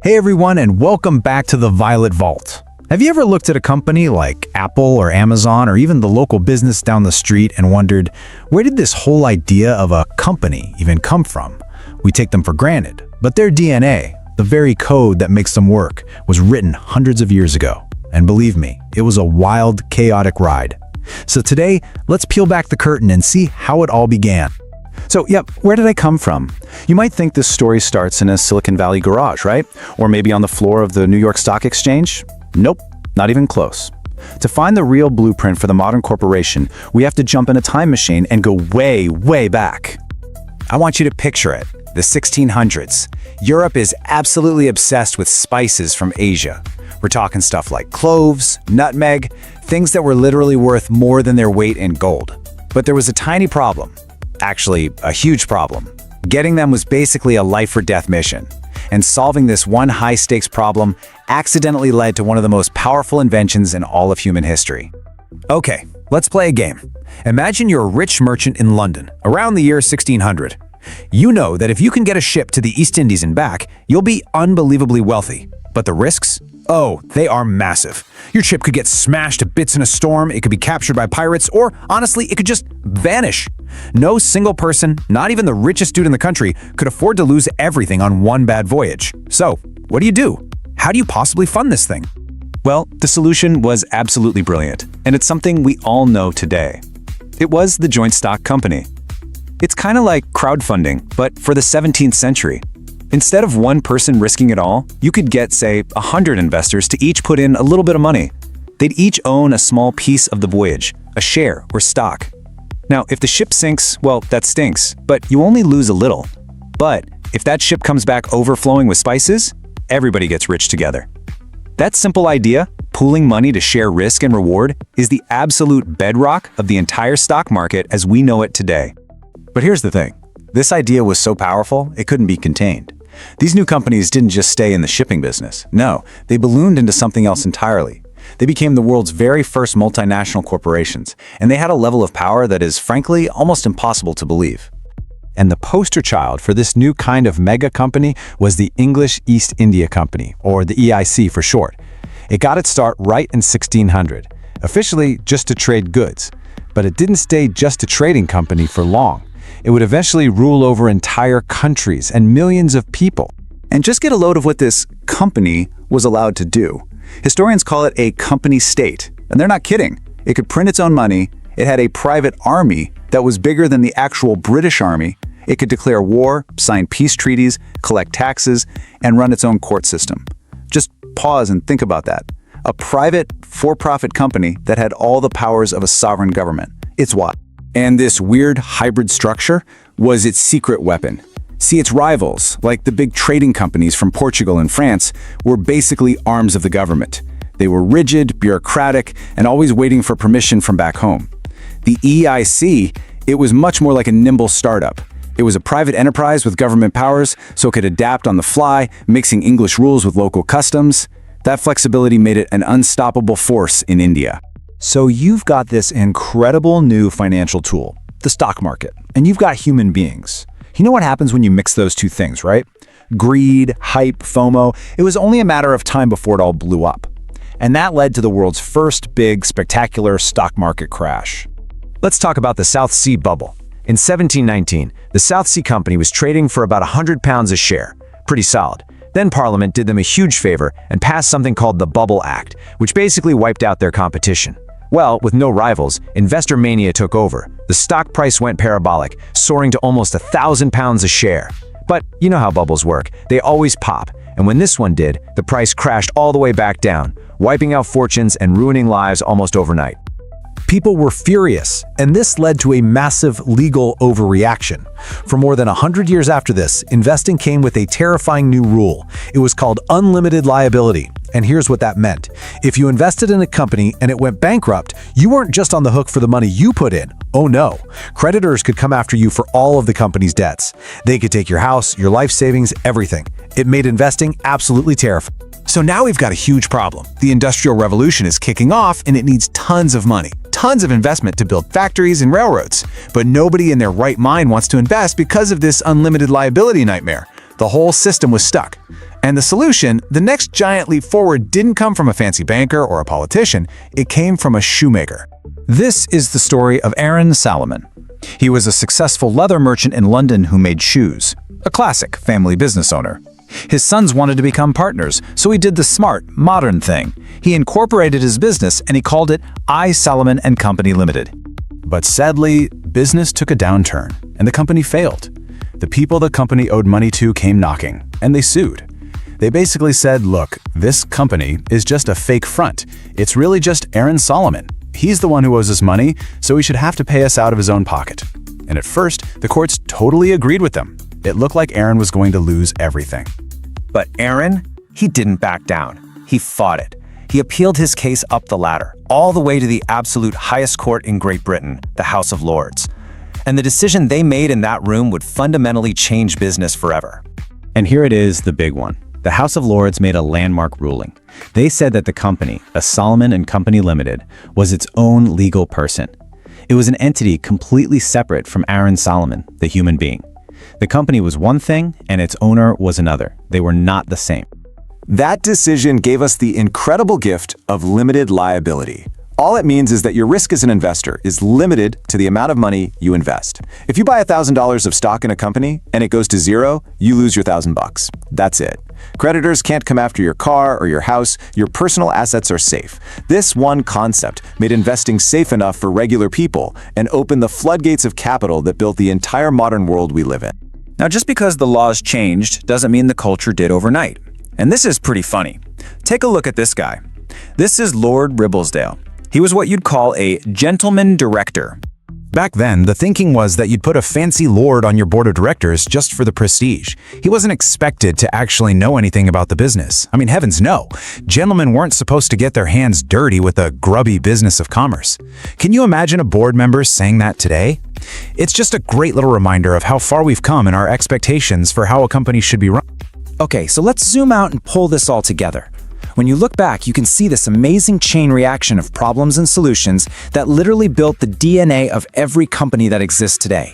Hey everyone, and welcome back to the Violet Vault. Have you ever looked at a company like Apple or Amazon or even the local business down the street and wondered, where did this whole idea of a company even come from? We take them for granted, but their DNA, the very code that makes them work, was written hundreds of years ago. And believe me, it was a wild, chaotic ride. So today, let's peel back the curtain and see how it all began. So, where did I come from? You might think this story starts in a Silicon Valley garage, right? Or maybe on the floor of the New York Stock Exchange? Nope, not even close. To find the real blueprint for the modern corporation, we have to jump in a time machine and go way, way back. I want you to picture it, the 1600s. Europe is absolutely obsessed with spices from Asia. We're talking stuff like cloves, nutmeg, things that were literally worth more than their weight in gold. But there was a tiny problem. Actually, a huge problem. Getting them was basically a life-or-death mission. And solving this one high-stakes problem accidentally led to one of the most powerful inventions in all of human history. Okay, let's play a game. Imagine you're a rich merchant in London, around the year 1600. You know that if you can get a ship to the East Indies and back, you'll be unbelievably wealthy. But the risks? Oh, they are massive. Your ship could get smashed to bits in a storm, it could be captured by pirates, or honestly, it could just vanish. No single person, not even the richest dude in the country, could afford to lose everything on one bad voyage. So, what do? How do you possibly fund this thing? Well, the solution was absolutely brilliant, and it's something we all know today. It was the joint stock company. It's kind of like crowdfunding, but for the 17th century. Instead of one person risking it all, you could get, say, 100 investors to each put in a little bit of money. They'd each own a small piece of the voyage, a share or stock. Now, if the ship sinks, well, that stinks, but you only lose a little. But if that ship comes back overflowing with spices, everybody gets rich together. That simple idea, pooling money to share risk and reward, is the absolute bedrock of the entire stock market as we know it today. But here's the thing. This idea was so powerful, it couldn't be contained. These new companies didn't just stay in the shipping business. No, they ballooned into something else entirely. They became the world's very first multinational corporations, and they had a level of power that is, frankly, almost impossible to believe. And the poster child for this new kind of mega company was the English East India Company, or the EIC for short. It got its start right in 1600, officially just to trade goods. But it didn't stay just a trading company for long. It would eventually rule over entire countries and millions of people. And just get a load of what this company was allowed to do. Historians call it a company state, and they're not kidding. It could print its own money, it had a private army that was bigger than the actual British army, it could declare war, sign peace treaties, collect taxes, and run its own court system. Just pause and think about that. A private, for-profit company that had all the powers of a sovereign government. It's wild. And this weird hybrid structure was its secret weapon. See, its rivals, like the big trading companies from Portugal and France, were basically arms of the government. They were rigid, bureaucratic, and always waiting for permission from back home. The EIC, it was much more like a nimble startup. It was a private enterprise with government powers, so it could adapt on the fly, mixing English rules with local customs. That flexibility made it an unstoppable force in India. So you've got this incredible new financial tool, the stock market, and you've got human beings. You know what happens when you mix those two things, right? Greed, hype, FOMO. It was only a matter of time before it all blew up. And that led to the world's first big, spectacular stock market crash. Let's talk about the South Sea bubble. In 1719, the South Sea Company was trading for about £100 a share. Pretty solid. Then Parliament did them a huge favor and passed something called the Bubble Act, which basically wiped out their competition. Well, with no rivals, investor mania took over. The stock price went parabolic, soaring to almost £1,000 a share. But you know how bubbles work. They always pop. And when this one did, the price crashed all the way back down, wiping out fortunes and ruining lives almost overnight. People were furious, and this led to a massive legal overreaction. For more than 100 years after this, investing came with a terrifying new rule. It was called unlimited liability. And here's what that meant. If you invested in a company and it went bankrupt, you weren't just on the hook for the money you put in. Oh no. Creditors could come after you for all of the company's debts. They could take your house, your life savings, everything. It made investing absolutely terrifying. So now we've got a huge problem. The Industrial Revolution is kicking off and it needs tons of money, tons of investment to build factories and railroads. But nobody in their right mind wants to invest because of this unlimited liability nightmare. The whole system was stuck. And the solution, the next giant leap forward, didn't come from a fancy banker or a politician. It came from a shoemaker. This is the story of Aaron Salomon. He was a successful leather merchant in London who made shoes. A classic family business owner. His sons wanted to become partners, so he did the smart, modern thing. He incorporated his business and he called it I. Salomon and Company Limited. But sadly, business took a downturn and the company failed. The people the company owed money to came knocking, and they sued. They basically said, look, this company is just a fake front. It's really just Aaron Salomon. He's the one who owes us money, so he should have to pay us out of his own pocket. And at first, the courts totally agreed with them. It looked like Aaron was going to lose everything. But Aaron, he didn't back down. He fought it. He appealed his case up the ladder, all the way to the absolute highest court in Great Britain, the House of Lords. And the decision they made in that room would fundamentally change business forever. And here it is, the big one. The House of Lords made a landmark ruling. They said that the company, a Salomon and Company Limited, was its own legal person. It was an entity completely separate from Aaron Salomon, the human being. The company was one thing and its owner was another. They were not the same. That decision gave us the incredible gift of limited liability. All it means is that your risk as an investor is limited to the amount of money you invest. If you buy $1,000 of stock in a company and it goes to zero, you lose your $1,000. That's it. Creditors can't come after your car or your house. Your personal assets are safe. This one concept made investing safe enough for regular people and opened the floodgates of capital that built the entire modern world we live in. Now, just because the laws changed doesn't mean the culture did overnight. And this is pretty funny. Take a look at this guy. This is Lord Ribblesdale. He was what you'd call a gentleman director. Back then, the thinking was that you'd put a fancy lord on your board of directors just for the prestige. He wasn't expected to actually know anything about the business. I mean, heavens no. Gentlemen weren't supposed to get their hands dirty with the grubby business of commerce. Can you imagine a board member saying that today? It's just a great little reminder of how far we've come in our expectations for how a company should be run. Okay, so let's zoom out and pull this all together. When you look back, you can see this amazing chain reaction of problems and solutions that literally built the DNA of every company that exists today.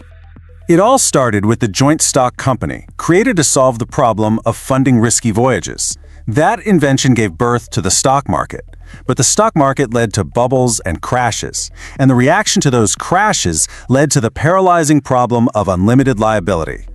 It all started with the joint stock company, created to solve the problem of funding risky voyages. That invention gave birth to the stock market. But the stock market led to bubbles and crashes, and the reaction to those crashes led to the paralyzing problem of unlimited liability.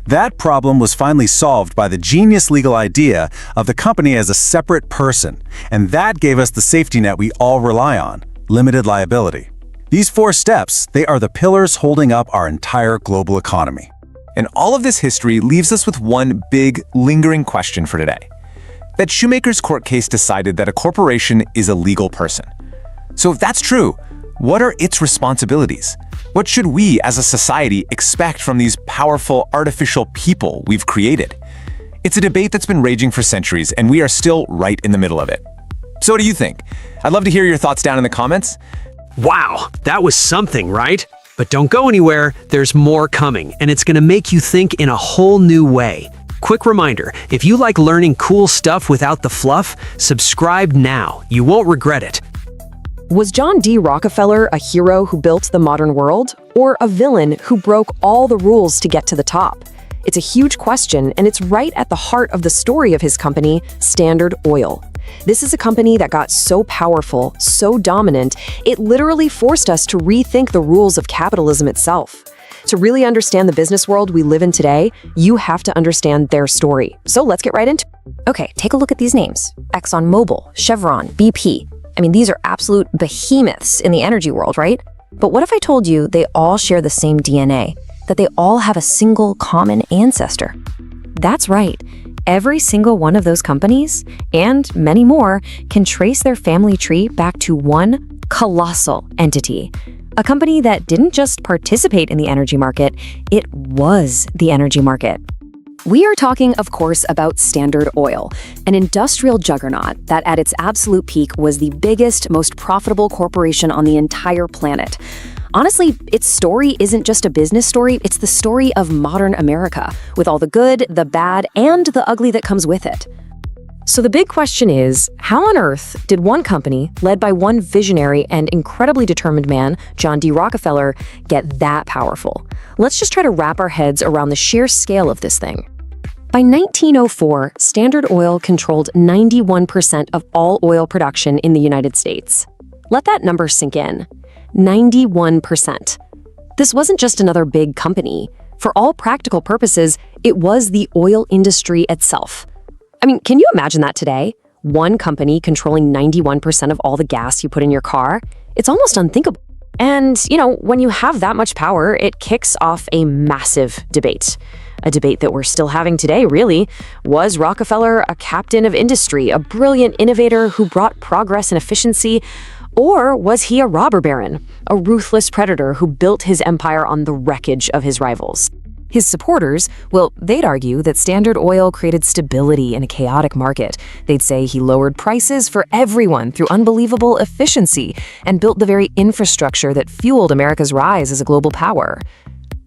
That problem was finally solved by the genius legal idea of the company as a separate person, and that gave us the safety net we all rely on, limited liability. These 4 steps, they are the pillars holding up our entire global economy. And all of this history leaves us with one big, lingering question for today. That Shoemaker's court case decided that a corporation is a legal person. So if that's true, what are its responsibilities? What should we as a society expect from these powerful artificial people we've created? It's a debate that's been raging for centuries, and we are still right in the middle of it. So what do you think? I'd love to hear your thoughts down in the comments. Wow, that was something, right? But don't go anywhere, there's more coming, and it's gonna make you think in a whole new way. Quick reminder, if you like learning cool stuff without the fluff, subscribe now. You won't regret it. Was John D. Rockefeller a hero who built the modern world, or a villain who broke all the rules to get to the top? It's a huge question, and it's right at the heart of the story of his company, Standard Oil. This is a company that got so powerful, so dominant, it literally forced us to rethink the rules of capitalism itself. To really understand the business world we live in today, you have to understand their story. So let's get right into it. Okay, take a look at these names. ExxonMobil, Chevron, BP. I mean, these are absolute behemoths in the energy world, right? But what if I told you they all share the same DNA, that they all have a single common ancestor? That's right. Every single one of those companies, and many more, can trace their family tree back to one colossal entity. A company that didn't just participate in the energy market, it was the energy market. We are talking, of course, about Standard Oil, an industrial juggernaut that at its absolute peak was the biggest, most profitable corporation on the entire planet. Honestly, its story isn't just a business story, it's the story of modern America, with all the good, the bad, and the ugly that comes with it. So the big question is, how on earth did one company, led by one visionary and incredibly determined man, John D. Rockefeller, get that powerful? Let's just try to wrap our heads around the sheer scale of this thing. By 1904, Standard Oil controlled 91% of all oil production in the United States. Let that number sink in. 91%. This wasn't just another big company. For all practical purposes, it was the oil industry itself. I mean, can you imagine that today? One company controlling 91% of all the gas you put in your car? It's almost unthinkable. And, when you have that much power, it kicks off a massive debate. A debate that we're still having today, really. Was Rockefeller a captain of industry, a brilliant innovator who brought progress and efficiency? Or was he a robber baron, a ruthless predator who built his empire on the wreckage of his rivals? His supporters, well, they'd argue that Standard Oil created stability in a chaotic market. They'd say he lowered prices for everyone through unbelievable efficiency and built the very infrastructure that fueled America's rise as a global power.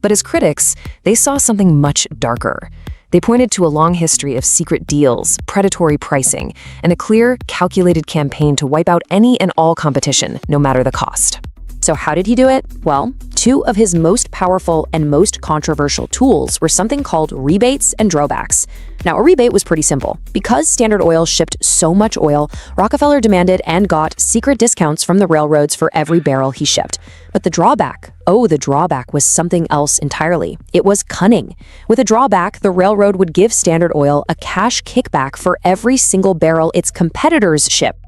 But as critics, they saw something much darker. They pointed to a long history of secret deals, predatory pricing, and a clear, calculated campaign to wipe out any and all competition, no matter the cost. So how did he do it? Well, two of his most powerful and most controversial tools were something called rebates and drawbacks. Now, a rebate was pretty simple. Because Standard Oil shipped so much oil, Rockefeller demanded and got secret discounts from the railroads for every barrel he shipped. But the drawback was something else entirely. It was cunning. With a drawback, the railroad would give Standard Oil a cash kickback for every single barrel its competitors shipped.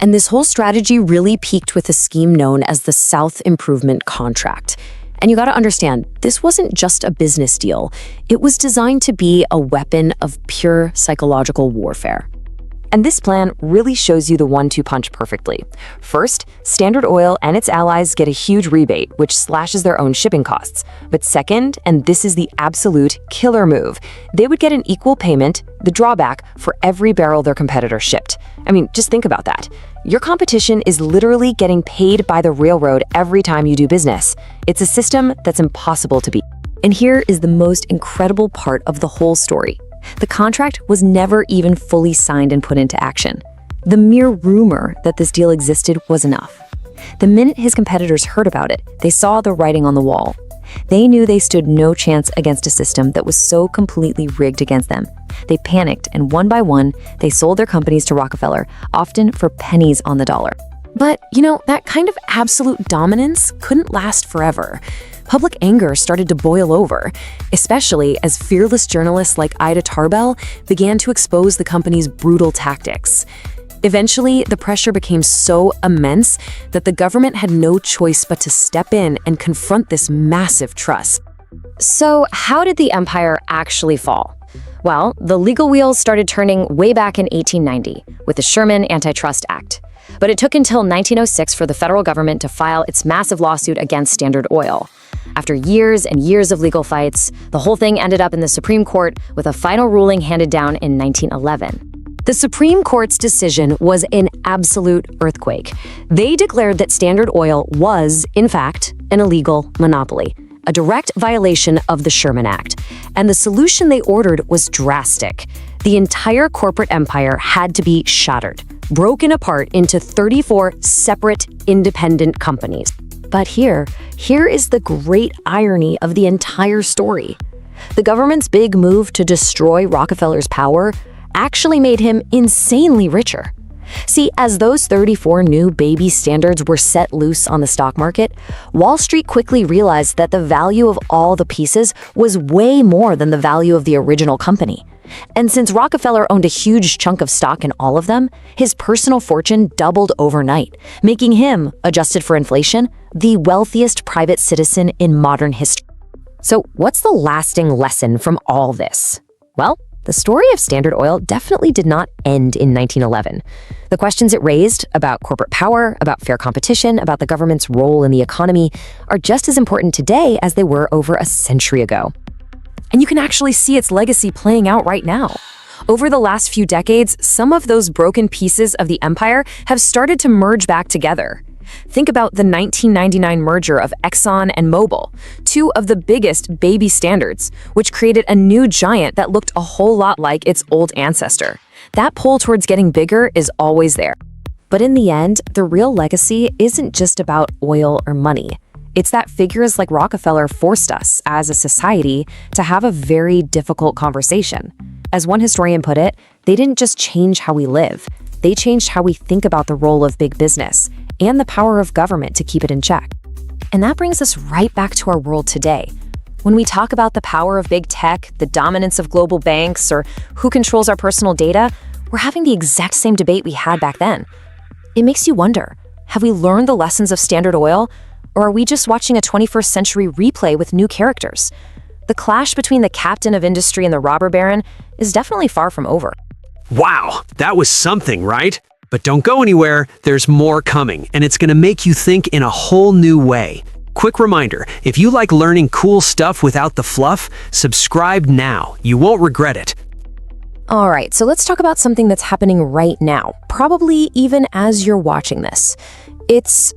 And this whole strategy really peaked with a scheme known as the South Improvement Contract. And you gotta understand, this wasn't just a business deal. It was designed to be a weapon of pure psychological warfare. And this plan really shows you the 1-2 punch perfectly. First, Standard Oil and its allies get a huge rebate, which slashes their own shipping costs. But second, and this is the absolute killer move, they would get an equal payment, the drawback, for every barrel their competitor shipped. I mean, just think about that. Your competition is literally getting paid by the railroad every time you do business. It's a system that's impossible to beat. And here is the most incredible part of the whole story. The contract was never even fully signed and put into action. The mere rumor that this deal existed was enough. The minute his competitors heard about it, they saw the writing on the wall. They knew they stood no chance against a system that was so completely rigged against them. They panicked, and one by one, they sold their companies to Rockefeller, often for pennies on the dollar. But, that kind of absolute dominance couldn't last forever. Public anger started to boil over, especially as fearless journalists like Ida Tarbell began to expose the company's brutal tactics. Eventually, the pressure became so immense that the government had no choice but to step in and confront this massive trust. So, how did the empire actually fall? Well, the legal wheels started turning way back in 1890 with the Sherman Antitrust Act. But it took until 1906 for the federal government to file its massive lawsuit against Standard Oil. After years and years of legal fights, the whole thing ended up in the Supreme Court with a final ruling handed down in 1911. The Supreme Court's decision was an absolute earthquake. They declared that Standard Oil was, in fact, an illegal monopoly, a direct violation of the Sherman Act. And the solution they ordered was drastic. The entire corporate empire had to be shattered, broken apart into 34 separate, independent companies. But here is the great irony of the entire story. The government's big move to destroy Rockefeller's power actually made him insanely richer. See, as those 34 new baby standards were set loose on the stock market, Wall Street quickly realized that the value of all the pieces was way more than the value of the original company. And since Rockefeller owned a huge chunk of stock in all of them, his personal fortune doubled overnight, making him, adjusted for inflation, the wealthiest private citizen in modern history. So what's the lasting lesson from all this? Well, the story of Standard Oil definitely did not end in 1911. The questions it raised about corporate power, about fair competition, about the government's role in the economy are just as important today as they were over a century ago. And you can actually see its legacy playing out right now. Over the last few decades, some of those broken pieces of the empire have started to merge back together. Think about the 1999 merger of Exxon and Mobil, two of the biggest baby standards, which created a new giant that looked a whole lot like its old ancestor. That pull towards getting bigger is always there. But in the end, the real legacy isn't just about oil or money. It's that figures like Rockefeller forced us, as a society, to have a very difficult conversation. As one historian put it, they didn't just change how we live, they changed how we think about the role of big business and the power of government to keep it in check. And that brings us right back to our world today. When we talk about the power of big tech, the dominance of global banks, or who controls our personal data, we're having the exact same debate we had back then. It makes you wonder, have we learned the lessons of Standard Oil, or are we just watching a 21st century replay with new characters? The clash between the captain of industry and the robber baron is definitely far from over. Wow, that was something, right? But don't go anywhere, there's more coming, and it's gonna make you think in a whole new way. Quick reminder, if you like learning cool stuff without the fluff, subscribe now. You won't regret it. All right, so let's talk about something that's happening right now, probably even as you're watching this. It's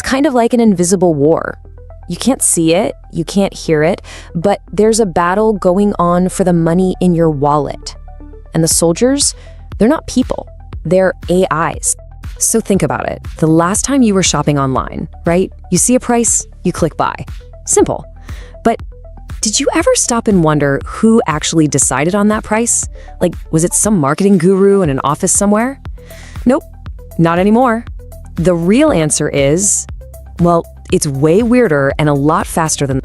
kind of like an invisible war. You can't see it, you can't hear it, but there's a battle going on for the money in your wallet. And the soldiers, they're not people, they're AIs. So think about it. The last time you were shopping online, right? You see a price, you click buy. Simple. But did you ever stop and wonder who actually decided on that price? Like, was it some marketing guru in an office somewhere? Nope, not anymore. The real answer is, well, it's way weirder and a lot faster than...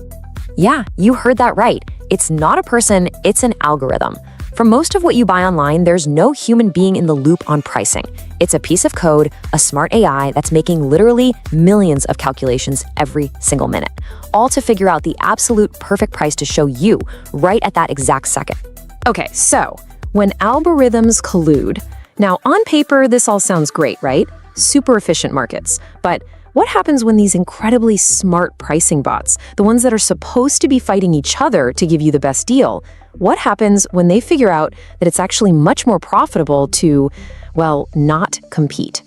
Yeah, you heard that right. It's not a person, it's an algorithm. For most of what you buy online, there's no human being in the loop on pricing. It's a piece of code, a smart AI that's making literally millions of calculations every single minute, all to figure out the absolute perfect price to show you right at that exact second. Okay, so when algorithms collude, now on paper, this all sounds great, right? Super efficient markets. But what happens when these incredibly smart pricing bots, the ones that are supposed to be fighting each other to give you the best deal, what happens when they figure out that it's actually much more profitable to, well, not compete?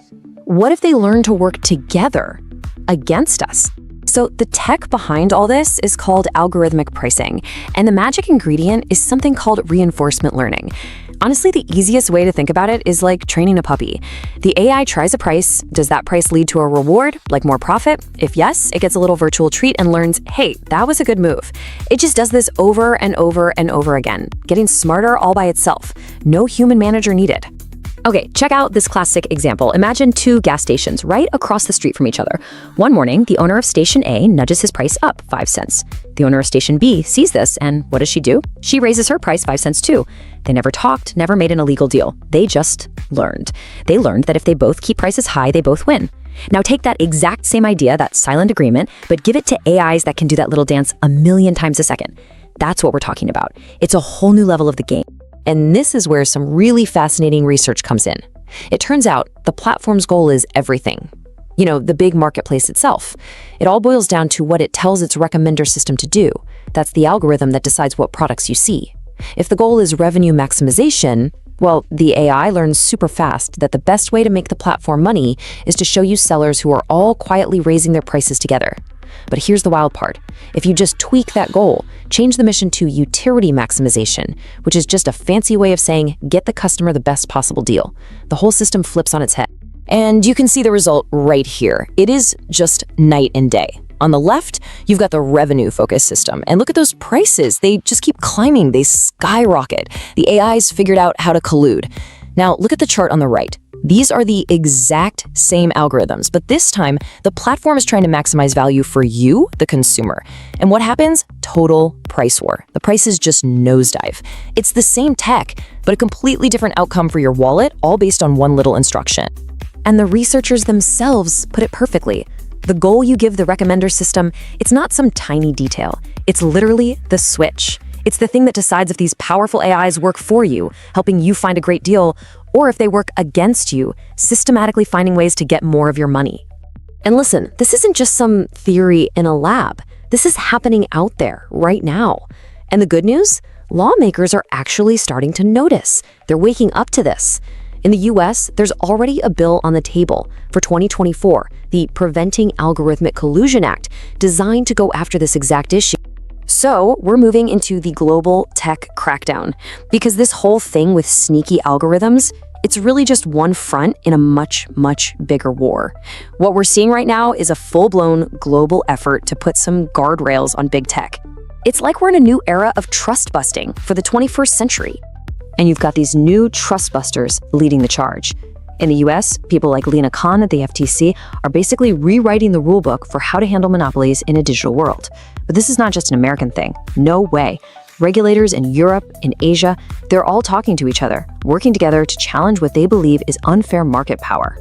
What if they learn to work together against us? So the tech behind all this is called algorithmic pricing, and the magic ingredient is something called reinforcement learning. Honestly, the easiest way to think about it is like training a puppy. The AI tries a price. Does that price lead to a reward, like more profit? If yes, it gets a little virtual treat and learns, hey, that was a good move. It just does this over and over and over again, getting smarter all by itself. No human manager needed. Okay, check out this classic example. Imagine two gas stations right across the street from each other. One morning, the owner of station A nudges his price up 5 cents. The owner of station B sees this, and what does she do? She raises her price 5 cents too. They never talked, never made an illegal deal. They just learned. They learned that if they both keep prices high, they both win. Now take that exact same idea, that silent agreement, but give it to AIs that can do that little dance a million times a second. That's what we're talking about. It's a whole new level of the game. And this is where some really fascinating research comes in. It turns out the platform's goal is everything. You know, the big marketplace itself. It all boils down to what it tells its recommender system to do. That's the algorithm that decides what products you see. If the goal is revenue maximization, well, the AI learns super fast that the best way to make the platform money is to show you sellers who are all quietly raising their prices together. But here's the wild part. If you just tweak that goal, change the mission to utility maximization, which is just a fancy way of saying get the customer the best possible deal, the whole system flips on its head. And you can see the result right here. It is just night and day. On the left, you've got the revenue-focused system. And look at those prices. They just keep climbing. They skyrocket. The AI's figured out how to collude. Now, look at the chart on the right. These are the exact same algorithms, but this time, the platform is trying to maximize value for you, the consumer. And what happens? Total price war. The prices just nosedive. It's the same tech, but a completely different outcome for your wallet, all based on one little instruction. And the researchers themselves put it perfectly. The goal you give the recommender system, it's not some tiny detail. It's literally the switch. It's the thing that decides if these powerful AIs work for you, helping you find a great deal, or if they work against you, systematically finding ways to get more of your money. And listen, this isn't just some theory in a lab. This is happening out there right now. And the good news? Lawmakers are actually starting to notice. They're waking up to this. In the US, there's already a bill on the table for 2024, the Preventing Algorithmic Collusion Act, designed to go after this exact issue. So we're moving into the global tech crackdown, because this whole thing with sneaky algorithms, it's really just one front in a much, much bigger war. What we're seeing right now is a full-blown global effort to put some guardrails on big tech. It's like we're in a new era of trust busting for the 21st century. And you've got these new trustbusters leading the charge. In the US, people like Lena Khan at the FTC are basically rewriting the rulebook for how to handle monopolies in a digital world. But this is not just an American thing. No way. Regulators in Europe, in Asia, they're all talking to each other, working together to challenge what they believe is unfair market power.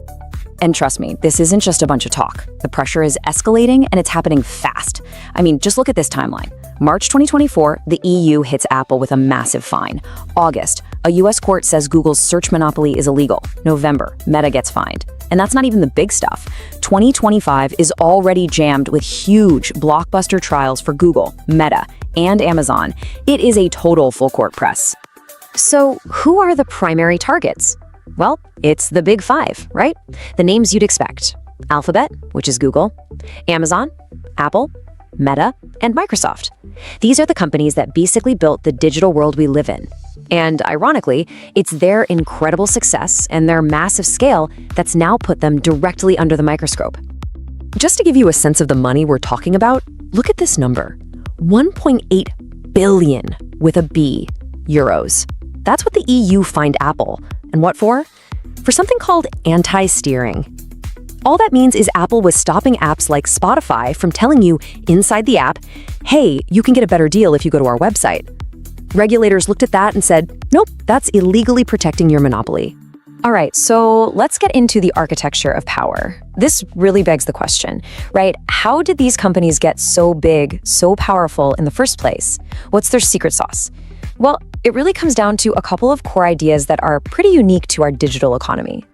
And trust me, this isn't just a bunch of talk. The pressure is escalating and it's happening fast. I mean, just look at this timeline. March 2024, the EU hits Apple with a massive fine. August, a US court says Google's search monopoly is illegal. November, Meta gets fined. And that's not even the big stuff. 2025 is already jammed with huge blockbuster trials for Google, Meta, and Amazon. It is a total full court press. So who are the primary targets? Well, it's the big five, right? The names you'd expect. Alphabet, which is Google, Amazon, Apple, Meta, and Microsoft. These are the companies that basically built the digital world we live in. And ironically, it's their incredible success and their massive scale that's now put them directly under the microscope. Just to give you a sense of the money we're talking about, look at this number. 1.8 billion with a B euros. That's what the EU fined Apple. And what for? For something called anti-steering. All that means is Apple was stopping apps like Spotify from telling you inside the app, hey, you can get a better deal if you go to our website. Regulators looked at that and said, nope, that's illegally protecting your monopoly. All right, so let's get into the architecture of power. This really begs the question, right? How did these companies get so big, so powerful in the first place? What's their secret sauce? Well, it really comes down to a couple of core ideas that are pretty unique to our digital economy.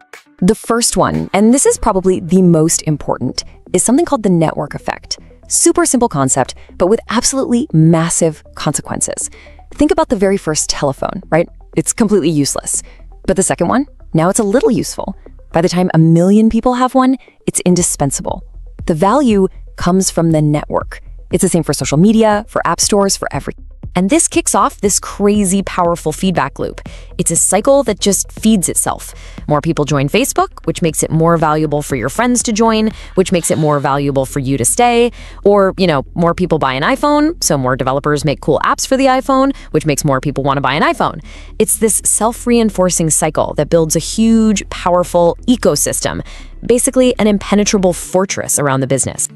The first one, and this is probably the most important, is something called the network effect. Super simple concept, but with absolutely massive consequences. Think about the very first telephone, right? It's completely useless. But the second one? Now it's a little useful. By the time 1 million people have one, it's indispensable. The value comes from the network. It's the same for social media, for app stores, for everything. And this kicks off this crazy, powerful feedback loop. It's a cycle that just feeds itself. More people join Facebook, which makes it more valuable for your friends to join, which makes it more valuable for you to stay. Or, more people buy an iPhone, so more developers make cool apps for the iPhone, which makes more people want to buy an iPhone. It's this self-reinforcing cycle that builds a huge, powerful ecosystem, basically an impenetrable fortress around the business.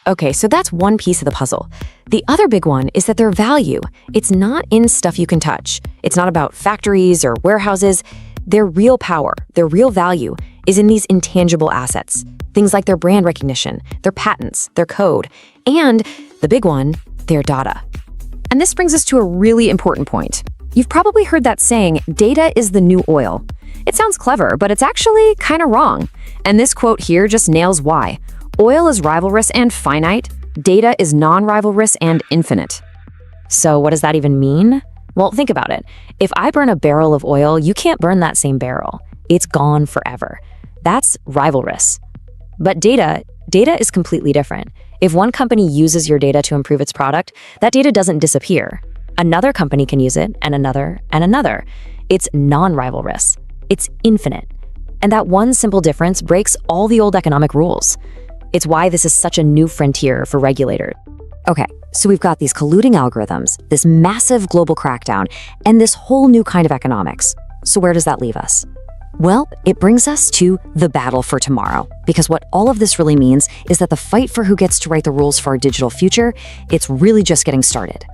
Okay, so that's one piece of the puzzle. The other big one is that their value, it's not in stuff you can touch. It's not about factories or warehouses. Their real power, their real value is in these intangible assets. Things like their brand recognition, their patents, their code, and the big one, their data. And this brings us to a really important point. You've probably heard that saying, data is the new oil. It sounds clever, but it's actually kind of wrong. And this quote here just nails why. Oil is rivalrous and finite. Data is non-rivalrous and infinite. So what does that even mean? Well, think about it. If I burn a barrel of oil, you can't burn that same barrel. It's gone forever. That's rivalrous. But data is completely different. If one company uses your data to improve its product, that data doesn't disappear. Another company can use it, and another, and another. It's non-rivalrous. It's infinite. And that one simple difference breaks all the old economic rules. It's why this is such a new frontier for regulators. Okay, so we've got these colluding algorithms, this massive global crackdown, and this whole new kind of economics. So where does that leave us? Well, it brings us to the battle for tomorrow, because what all of this really means is that the fight for who gets to write the rules for our digital future, it's really just getting started.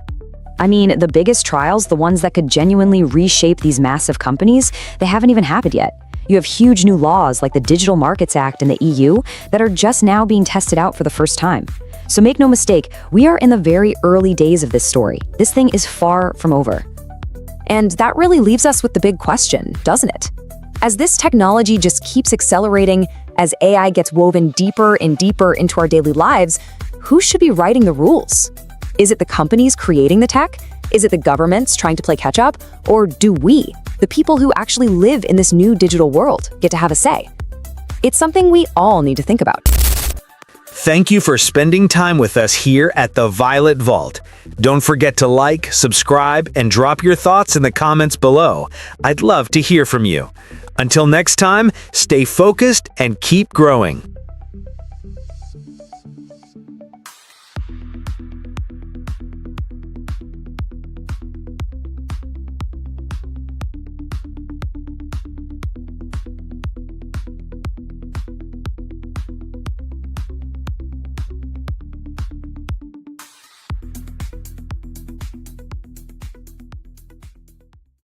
I mean, the biggest trials, the ones that could genuinely reshape these massive companies, they haven't even happened yet. You have huge new laws like the Digital Markets Act in the EU that are just now being tested out for the first time. So make no mistake, we are in the very early days of this story. This thing is far from over. And that really leaves us with the big question, doesn't it? As this technology just keeps accelerating, as AI gets woven deeper and deeper into our daily lives, who should be writing the rules? Is it the companies creating the tech? Is it the governments trying to play catch up? Or do we, the people who actually live in this new digital world, get to have a say? It's something we all need to think about. Thank you for spending time with us here at the Violet Vault. Don't forget to like, subscribe, and drop your thoughts in the comments below. I'd love to hear from you. Until next time, stay focused and keep growing.